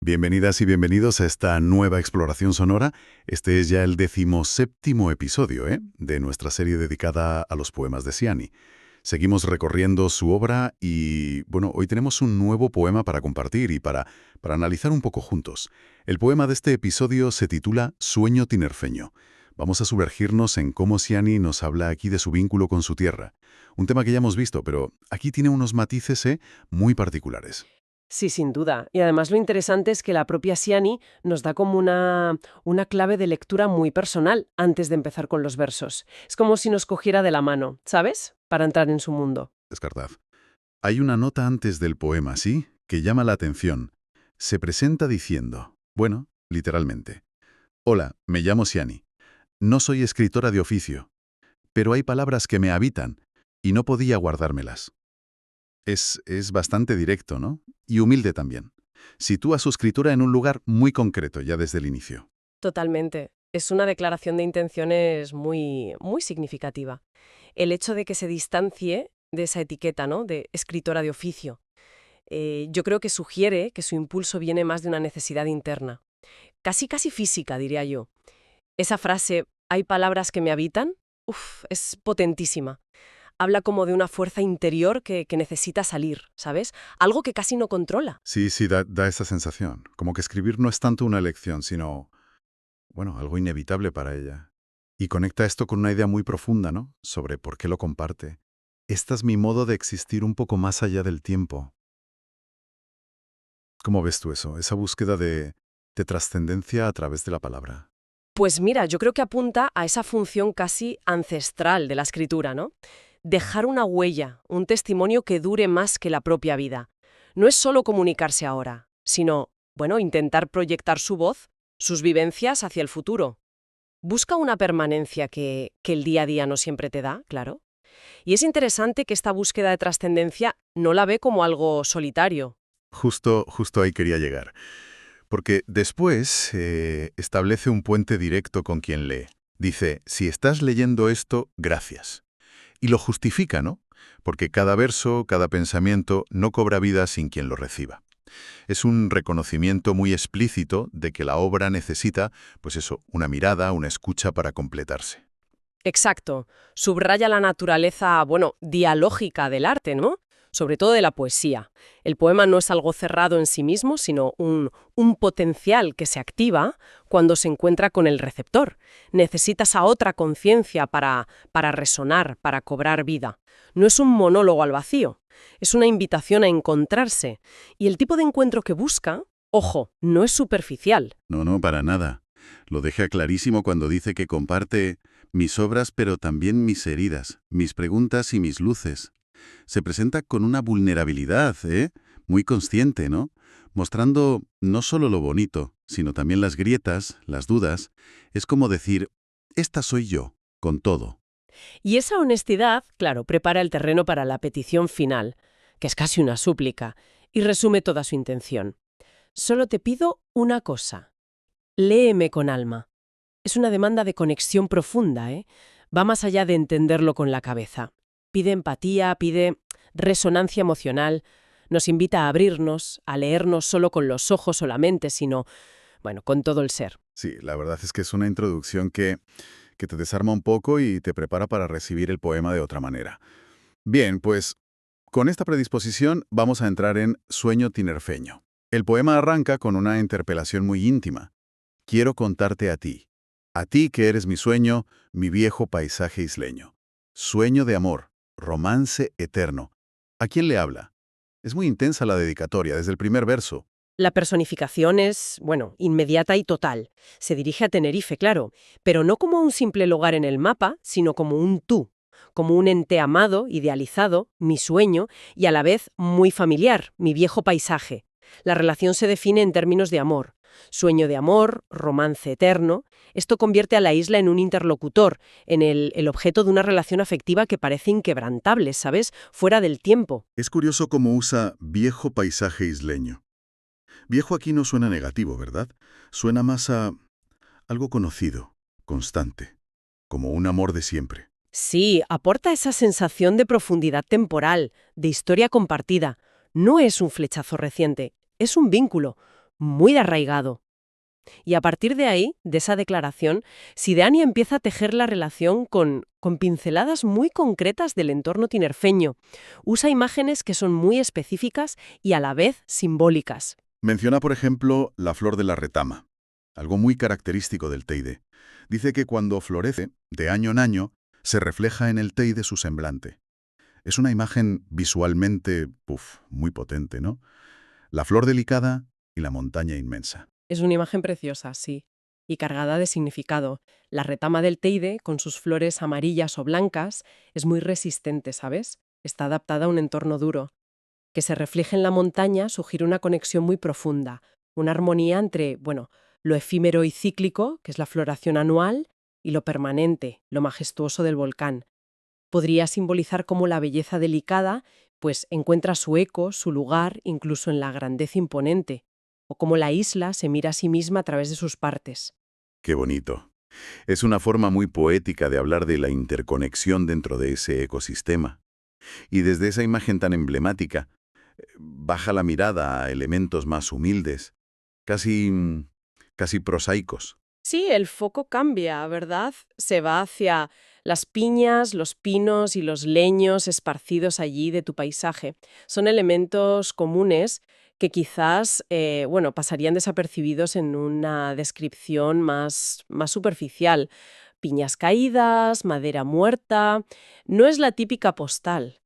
Bienvenidas y bienvenidos a esta nueva exploración sonora. Este es ya el 17º episodio, de nuestra serie dedicada a los poemas de Siani. Seguimos recorriendo su obra y, bueno, hoy tenemos un nuevo poema para compartir y para analizar un poco juntos. El poema de este episodio se titula Sueño tinerfeño. Vamos a sumergirnos en cómo Siani nos habla aquí de su vínculo con su tierra. Un tema que ya hemos visto, pero aquí tiene unos matices muy particulares. Sí, sin duda. Y además lo interesante es que la propia Siani nos da como una clave de lectura muy personal antes de empezar con los versos. Es como si nos cogiera de la mano, ¿sabes? Para entrar en su mundo. Descartad. Hay una nota antes del poema, ¿sí?, que llama la atención. Se presenta diciendo, bueno, literalmente, «Hola, me llamo Siani. No soy escritora de oficio, pero hay palabras que me habitan y no podía guardármelas». Es bastante directo, ¿no? Y humilde también. Sitúa su escritura en un lugar muy concreto ya desde el inicio. Totalmente. Es una declaración de intenciones muy, muy significativa. El hecho de que se distancie de esa etiqueta, ¿no? De escritora de oficio. Yo creo que sugiere que su impulso viene más de una necesidad interna. Casi física, diría yo. Esa frase, «hay palabras que me habitan», es potentísima. Habla como de una fuerza interior que necesita salir, ¿sabes? Algo que casi no controla. Sí, da esa sensación. Como que escribir no es tanto una elección, sino, bueno, algo inevitable para ella. Y conecta esto con una idea muy profunda, ¿no? Sobre por qué lo comparte. Este es mi modo de existir un poco más allá del tiempo. ¿Cómo ves tú eso? Esa búsqueda de trascendencia a través de la palabra. Pues mira, yo creo que apunta a esa función casi ancestral de la escritura, ¿no? Dejar una huella, un testimonio que dure más que la propia vida. No es solo comunicarse ahora, sino, bueno, intentar proyectar su voz, sus vivencias hacia el futuro. Busca una permanencia que el día a día no siempre te da, claro. Y es interesante que esta búsqueda de trascendencia no la ve como algo solitario. Justo ahí quería llegar. Porque después establece un puente directo con quien lee. Dice, si estás leyendo esto, gracias. Y lo justifica, ¿no? Porque cada verso, cada pensamiento no cobra vida sin quien lo reciba. Es un reconocimiento muy explícito de que la obra necesita, pues eso, una mirada, una escucha para completarse. Exacto. Subraya la naturaleza, bueno, dialógica del arte, ¿no? Sobre todo de la poesía. El poema no es algo cerrado en sí mismo, sino un potencial que se activa cuando se encuentra con el receptor. Necesitas a otra conciencia para resonar, para cobrar vida. No es un monólogo al vacío, es una invitación a encontrarse. Y el tipo de encuentro que busca, ojo, no es superficial. No, para nada. Lo deja clarísimo cuando dice que comparte mis obras, pero también mis heridas, mis preguntas y mis luces. Se presenta con una vulnerabilidad, muy consciente, ¿no? Mostrando no solo lo bonito, sino también las grietas, las dudas. Es como decir, esta soy yo, con todo. Y esa honestidad, claro, prepara el terreno para la petición final, que es casi una súplica, y resume toda su intención. Solo te pido una cosa. Léeme con alma. Es una demanda de conexión profunda, ¿eh? Va más allá de entenderlo con la cabeza. Pide empatía, pide resonancia emocional, nos invita a abrirnos, a leernos solo con los ojos o la mente, sino, bueno, con todo el ser. Sí, la verdad es que es una introducción que te desarma un poco y te prepara para recibir el poema de otra manera. Bien, pues con esta predisposición vamos a entrar en Sueño tinerfeño. El poema arranca con una interpelación muy íntima. Quiero contarte a ti que eres mi sueño, mi viejo paisaje isleño. Sueño de amor, romance eterno. ¿A quién le habla? Es muy intensa la dedicatoria, desde el primer verso. La personificación es, bueno, inmediata y total. Se dirige a Tenerife, claro, pero no como un simple lugar en el mapa, sino como un tú, como un ente amado, idealizado, mi sueño, y a la vez muy familiar, mi viejo paisaje. La relación se define en términos de amor. Sueño de amor, romance eterno. Esto convierte a la isla en un interlocutor, en el objeto de una relación afectiva que parece inquebrantable, ¿sabes? Fuera del tiempo. Es curioso cómo usa viejo paisaje isleño. Viejo aquí no suena negativo, ¿verdad? Suena más a algo conocido, constante, como un amor de siempre. Sí, aporta esa sensación de profundidad temporal, de historia compartida. No es un flechazo reciente, es un vínculo, muy de arraigado. Y a partir de ahí, de esa declaración, Sideani empieza a tejer la relación con pinceladas muy concretas del entorno tinerfeño. Usa imágenes que son muy específicas y a la vez simbólicas. Menciona, por ejemplo, la flor de la retama, algo muy característico del Teide. Dice que cuando florece, de año en año, se refleja en el Teide su semblante. Es una imagen visualmente, muy potente, ¿no? La flor delicada y la montaña inmensa. Es una imagen preciosa, sí, y cargada de significado. La retama del Teide, con sus flores amarillas o blancas, es muy resistente, ¿sabes? Está adaptada a un entorno duro. Que se refleje en la montaña sugiere una conexión muy profunda, una armonía entre, bueno, lo efímero y cíclico, que es la floración anual, y lo permanente, lo majestuoso del volcán. Podría simbolizar cómo la belleza delicada, pues encuentra su eco, su lugar, incluso en la grandeza imponente, o cómo la isla se mira a sí misma a través de sus partes. Qué bonito. Es una forma muy poética de hablar de la interconexión dentro de ese ecosistema. Y desde esa imagen tan emblemática, baja la mirada a elementos más humildes, casi prosaicos. Sí, el foco cambia, ¿verdad? Se va hacia las piñas, los pinos y los leños esparcidos allí de tu paisaje. Son elementos comunes que quizás, bueno, pasarían desapercibidos en una descripción más superficial. Piñas caídas, madera muerta. No es la típica postal.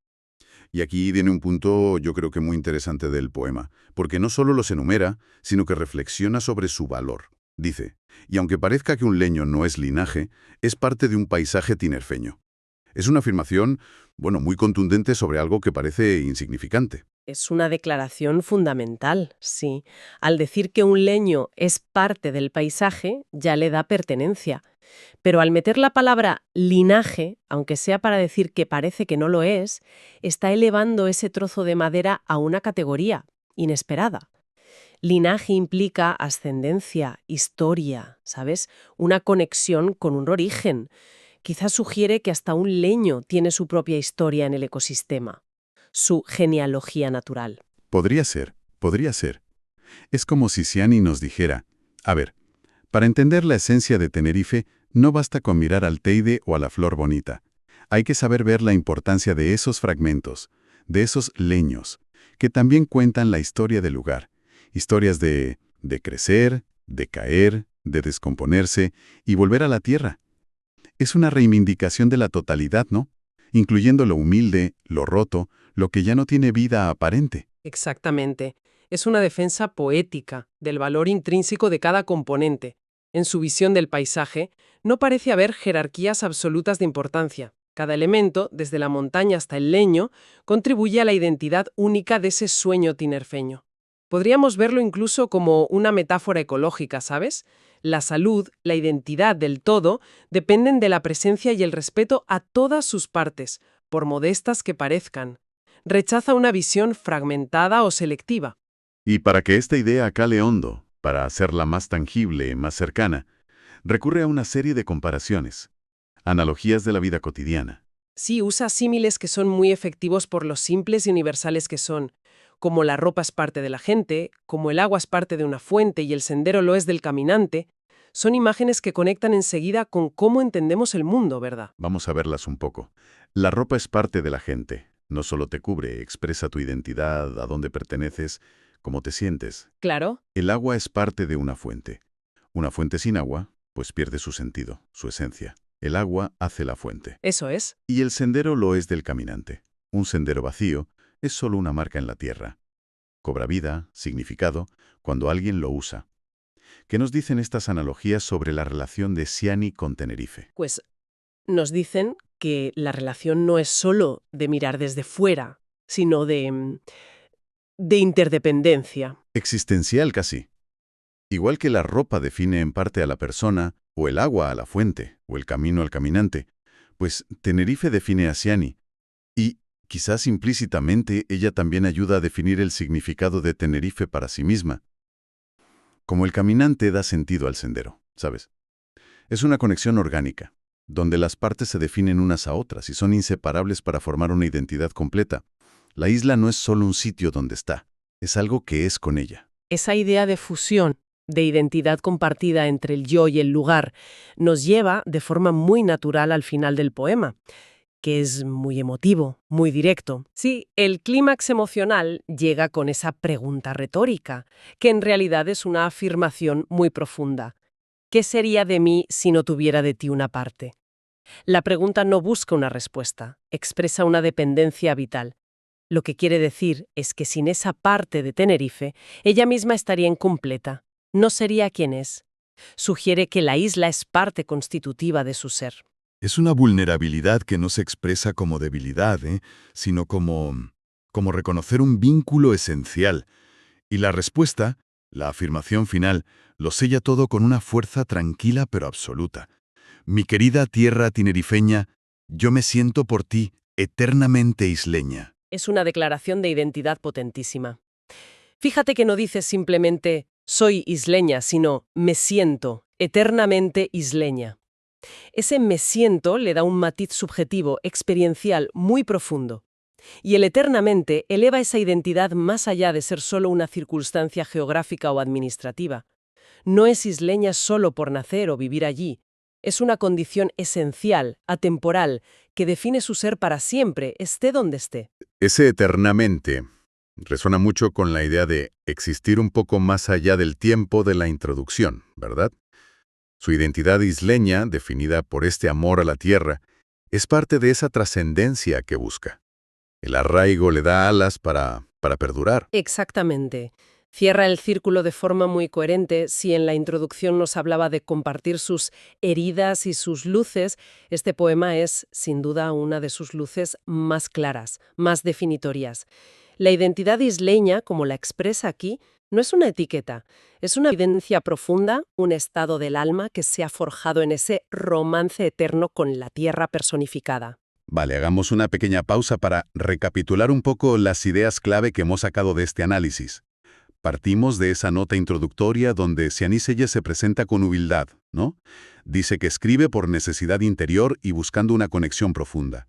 Y aquí viene un punto yo creo que muy interesante del poema, porque no solo los enumera, sino que reflexiona sobre su valor. Dice, y aunque parezca que un leño no es linaje, es parte de un paisaje tinerfeño. Es una afirmación, bueno, muy contundente sobre algo que parece insignificante. Es una declaración fundamental, sí. Al decir que un leño es parte del paisaje, ya le da pertenencia. Pero al meter la palabra linaje, aunque sea para decir que parece que no lo es, está elevando ese trozo de madera a una categoría inesperada. Linaje implica ascendencia, historia, ¿sabes? Una conexión con un origen. Quizás sugiere que hasta un leño tiene su propia historia en el ecosistema, su genealogía natural. Podría ser, podría ser. Es como si Siani nos dijera, a ver, para entender la esencia de Tenerife, no basta con mirar al Teide o a la flor bonita. Hay que saber ver la importancia de esos fragmentos, de esos leños, que también cuentan la historia del lugar. Historias de crecer, de caer, de descomponerse y volver a la tierra. Es una reivindicación de la totalidad, ¿no? Incluyendo lo humilde, lo roto, lo que ya no tiene vida aparente. Exactamente. Es una defensa poética del valor intrínseco de cada componente. En su visión del paisaje, no parece haber jerarquías absolutas de importancia. Cada elemento, desde la montaña hasta el leño, contribuye a la identidad única de ese sueño tinerfeño. Podríamos verlo incluso como una metáfora ecológica, ¿sabes? La salud, la identidad del todo, dependen de la presencia y el respeto a todas sus partes, por modestas que parezcan. Rechaza una visión fragmentada o selectiva. Y para que esta idea cale hondo, para hacerla más tangible, más cercana, recurre a una serie de comparaciones, analogías de la vida cotidiana. Sí, usa símiles que son muy efectivos por lo simples y universales que son, como la ropa es parte de la gente, como el agua es parte de una fuente y el sendero lo es del caminante. Son imágenes que conectan enseguida con cómo entendemos el mundo, ¿verdad? Vamos a verlas un poco. La ropa es parte de la gente. No solo te cubre, expresa tu identidad, a dónde perteneces, cómo te sientes. Claro. El agua es parte de una fuente. Una fuente sin agua, pues pierde su sentido, su esencia. El agua hace la fuente. Eso es. Y el sendero lo es del caminante. Un sendero vacío es solo una marca en la tierra. Cobra vida, significado, cuando alguien lo usa. ¿Qué nos dicen estas analogías sobre la relación de Siani con Tenerife? Pues nos dicen que la relación no es solo de mirar desde fuera, sino de interdependencia. Existencial casi. Igual que la ropa define en parte a la persona, o el agua a la fuente, o el camino al caminante, pues Tenerife define a Siani. Y, quizás implícitamente, ella también ayuda a definir el significado de Tenerife para sí misma. Como el caminante da sentido al sendero, ¿sabes? Es una conexión orgánica, donde las partes se definen unas a otras y son inseparables para formar una identidad completa. La isla no es solo un sitio donde está, es algo que es con ella. Esa idea de fusión, de identidad compartida entre el yo y el lugar, nos lleva de forma muy natural al final del poema, que es muy emotivo, muy directo. Sí, el clímax emocional llega con esa pregunta retórica, que en realidad es una afirmación muy profunda. ¿Qué sería de mí si no tuviera de ti una parte? La pregunta no busca una respuesta, expresa una dependencia vital. Lo que quiere decir es que sin esa parte de Tenerife, ella misma estaría incompleta, no sería quien es. Sugiere que la isla es parte constitutiva de su ser. Es una vulnerabilidad que no se expresa como debilidad, sino como reconocer un vínculo esencial. Y la respuesta, la afirmación final, lo sella todo con una fuerza tranquila pero absoluta. Mi querida tierra tinerifeña, yo me siento por ti eternamente isleña. Es una declaración de identidad potentísima. Fíjate que no dice simplemente soy isleña, sino me siento eternamente isleña. Ese me siento le da un matiz subjetivo, experiencial, muy profundo. Y el eternamente eleva esa identidad más allá de ser solo una circunstancia geográfica o administrativa. No es isleña solo por nacer o vivir allí. Es una condición esencial, atemporal, que define su ser para siempre, esté donde esté. Ese eternamente resuena mucho con la idea de existir un poco más allá del tiempo de la introducción, ¿verdad? Su identidad isleña, definida por este amor a la tierra, es parte de esa trascendencia que busca. El arraigo le da alas para perdurar. Exactamente. Cierra el círculo de forma muy coherente. Si en la introducción nos hablaba de compartir sus heridas y sus luces, este poema es, sin duda, una de sus luces más claras, más definitorias. La identidad isleña, como la expresa aquí, no es una etiqueta, es una vivencia profunda, un estado del alma que se ha forjado en ese romance eterno con la tierra personificada. Vale, hagamos una pequeña pausa para recapitular un poco las ideas clave que hemos sacado de este análisis. Partimos de esa nota introductoria donde Sianí Selles se presenta con humildad, ¿no? Dice que escribe por necesidad interior y buscando una conexión profunda.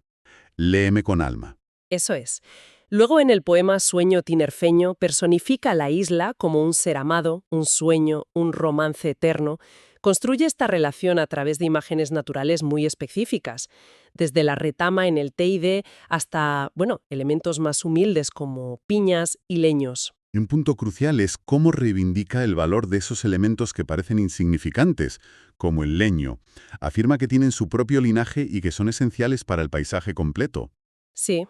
Léeme con alma. Eso es. Luego en el poema Sueño tinerfeño personifica la isla como un ser amado, un sueño, un romance eterno. Construye esta relación a través de imágenes naturales muy específicas, desde la retama en el Teide hasta, elementos más humildes como piñas y leños. Y un punto crucial es cómo reivindica el valor de esos elementos que parecen insignificantes, como el leño. Afirma que tienen su propio linaje y que son esenciales para el paisaje completo. Sí,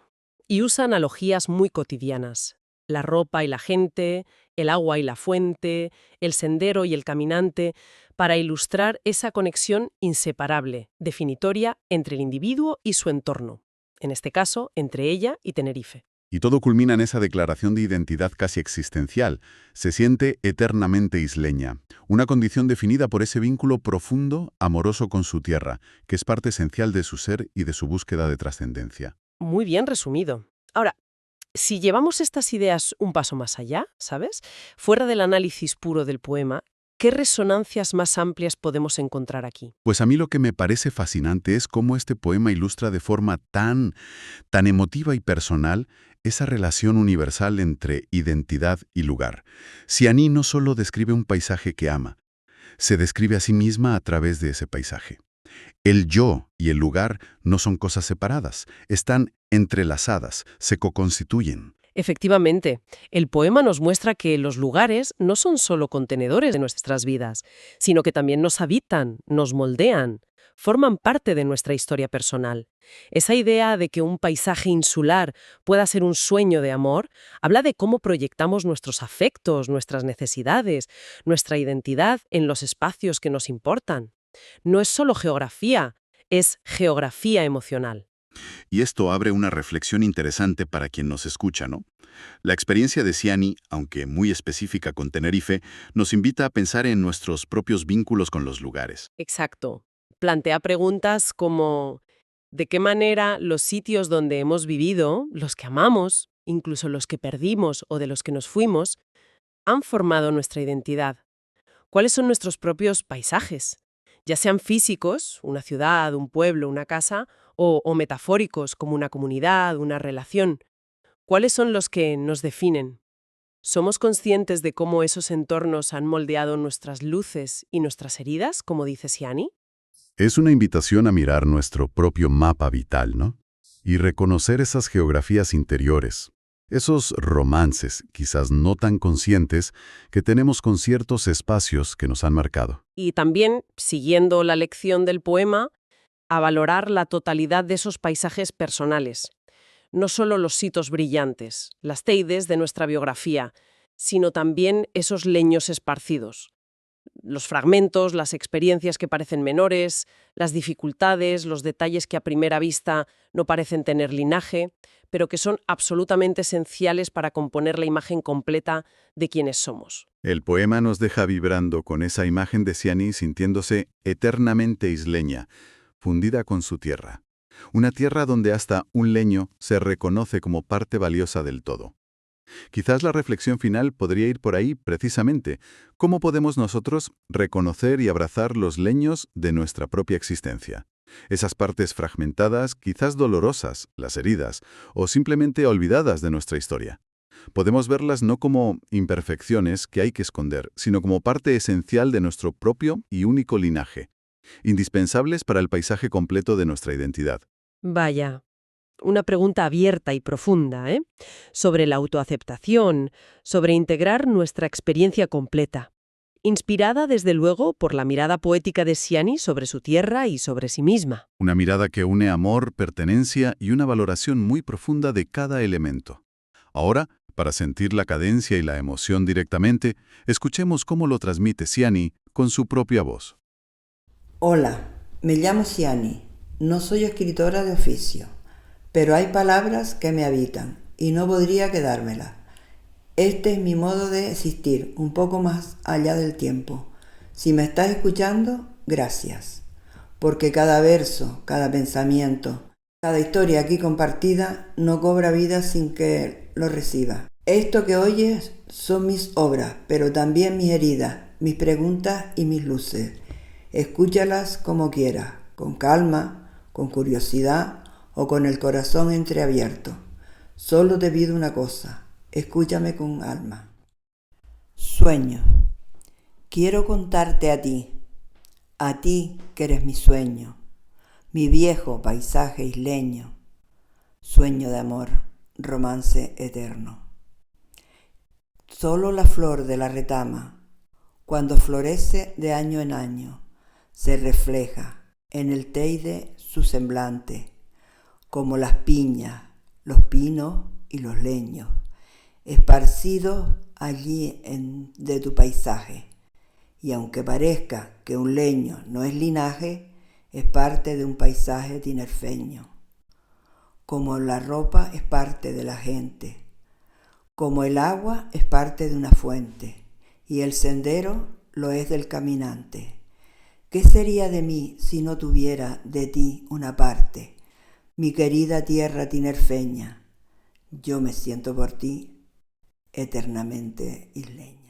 y usa analogías muy cotidianas. La ropa y la gente, el agua y la fuente, el sendero y el caminante, para ilustrar esa conexión inseparable, definitoria entre el individuo y su entorno. En este caso, entre ella y Tenerife. Y todo culmina en esa declaración de identidad casi existencial. Se siente eternamente isleña, una condición definida por ese vínculo profundo, amoroso con su tierra, que es parte esencial de su ser y de su búsqueda de trascendencia. Muy bien resumido. Ahora, si llevamos estas ideas un paso más allá, ¿sabes? Fuera del análisis puro del poema, ¿qué resonancias más amplias podemos encontrar aquí? Pues a mí lo que me parece fascinante es cómo este poema ilustra de forma tan emotiva y personal esa relación universal entre identidad y lugar. Sianí no solo describe un paisaje que ama, se describe a sí misma a través de ese paisaje. El yo y el lugar no son cosas separadas, están entrelazadas, se co-constituyen. Efectivamente, el poema nos muestra que los lugares no son solo contenedores de nuestras vidas, sino que también nos habitan, nos moldean, forman parte de nuestra historia personal. Esa idea de que un paisaje insular pueda ser un sueño de amor habla de cómo proyectamos nuestros afectos, nuestras necesidades, nuestra identidad en los espacios que nos importan. No es solo geografía, es geografía emocional. Y esto abre una reflexión interesante para quien nos escucha, ¿no? La experiencia de Sianí, aunque muy específica con Tenerife, nos invita a pensar en nuestros propios vínculos con los lugares. Exacto. Plantea preguntas como ¿de qué manera los sitios donde hemos vivido, los que amamos, incluso los que perdimos o de los que nos fuimos, han formado nuestra identidad? ¿Cuáles son nuestros propios paisajes? Ya sean físicos, una ciudad, un pueblo, una casa, o metafóricos como una comunidad, una relación. ¿Cuáles son los que nos definen? ¿Somos conscientes de cómo esos entornos han moldeado nuestras luces y nuestras heridas, como dice Siani? Es una invitación a mirar nuestro propio mapa vital, ¿no? Y reconocer esas geografías interiores, esos romances, quizás no tan conscientes, que tenemos con ciertos espacios que nos han marcado. Y también, siguiendo la lección del poema, a valorar la totalidad de esos paisajes personales. No solo los hitos brillantes, las teides de nuestra biografía, sino también esos leños esparcidos. Los fragmentos, las experiencias que parecen menores, las dificultades, los detalles que a primera vista no parecen tener linaje, pero que son absolutamente esenciales para componer la imagen completa de quienes somos. El poema nos deja vibrando con esa imagen de Siani sintiéndose eternamente isleña, fundida con su tierra. Una tierra donde hasta un leño se reconoce como parte valiosa del todo. Quizás la reflexión final podría ir por ahí precisamente. ¿Cómo podemos nosotros reconocer y abrazar los leños de nuestra propia existencia? Esas partes fragmentadas, quizás dolorosas, las heridas, o simplemente olvidadas de nuestra historia. Podemos verlas no como imperfecciones que hay que esconder, sino como parte esencial de nuestro propio y único linaje, indispensables para el paisaje completo de nuestra identidad. Vaya, una pregunta abierta y profunda, ¿eh? Sobre la autoaceptación, sobre integrar nuestra experiencia completa. Inspirada, desde luego, por la mirada poética de Siani sobre su tierra y sobre sí misma. Una mirada que une amor, pertenencia y una valoración muy profunda de cada elemento. Ahora, para sentir la cadencia y la emoción directamente, escuchemos cómo lo transmite Siani con su propia voz. Hola, me llamo Siani. No soy escritora de oficio, pero hay palabras que me habitan y no podría quedármelas. Este es mi modo de existir, un poco más allá del tiempo. Si me estás escuchando, gracias. Porque cada verso, cada pensamiento, cada historia aquí compartida no cobra vida sin que lo reciba. Esto que oyes son mis obras, pero también mis heridas, mis preguntas y mis luces. Escúchalas como quieras, con calma, con curiosidad o con el corazón entreabierto. Solo te pido una cosa, escúchame con alma. Sueño. Quiero contarte a ti que eres mi sueño, mi viejo paisaje isleño, sueño de amor, romance eterno. Solo la flor de la retama, cuando florece de año en año, se refleja en el teide su semblante, como las piñas, los pinos y los leños, esparcidos allí de tu paisaje. Y aunque parezca que un leño no es linaje, es parte de un paisaje tinerfeño. Como la ropa es parte de la gente, como el agua es parte de una fuente, y el sendero lo es del caminante. ¿Qué sería de mí si no tuviera de ti una parte? Mi querida tierra tinerfeña, yo me siento por ti eternamente isleña.